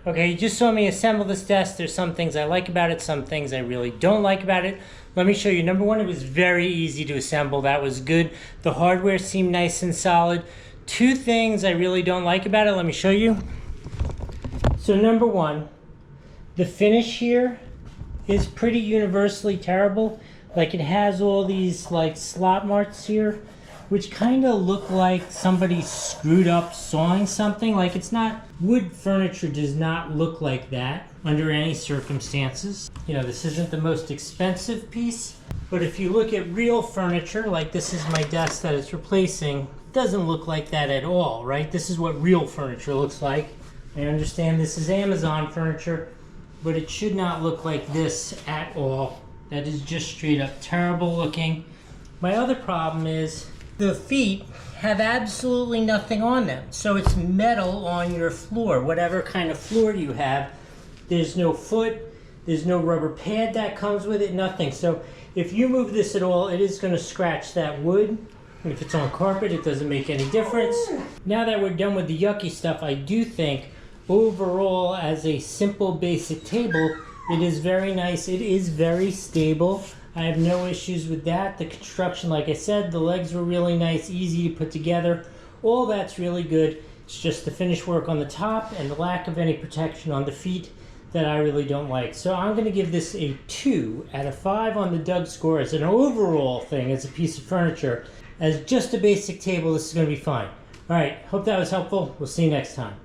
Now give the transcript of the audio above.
Okay, you just saw me assemble this desk. There's some things I like about it, some things I really don't like about it. Let me show you. Number one, it was very easy to assemble. That was good. The hardware seemed nice and solid. Two things I really don't like about it. Let me show you. So number one, the finish here is pretty universally terrible. Like, it has all these like slot marks here, which kind of look like somebody screwed up sawing something. Like, it's not, wood furniture does not look like that under any circumstances. You know, this isn't the most expensive piece, but if you look at real furniture, like this is my desk that it's replacing, it doesn't look like that at all, right? This is what real furniture looks like. I understand this is Amazon furniture, but it should not look like this at all. That is just straight up terrible looking. My other problem is the feet have absolutely nothing on them. So it's metal on your floor, whatever kind of floor you have. There's no foot, there's no rubber pad that comes with it, nothing. So if you move this at all, it is going to scratch that wood. And if it's on carpet, it doesn't make any difference. Now that we're done with the yucky stuff, I do think overall, as a simple basic table, it is very nice. It is very stable. I have no issues with that. The construction, like I said, the legs were really nice, easy to put together. All that's really good. It's just the finish work on the top and the lack of any protection on the feet that I really don't like. So I'm going to give this a 2 out of 5 on the Doug score. As an overall thing, as a piece of furniture, as just a basic table, this is going to be fine. All right, hope that was helpful. We'll see you next time.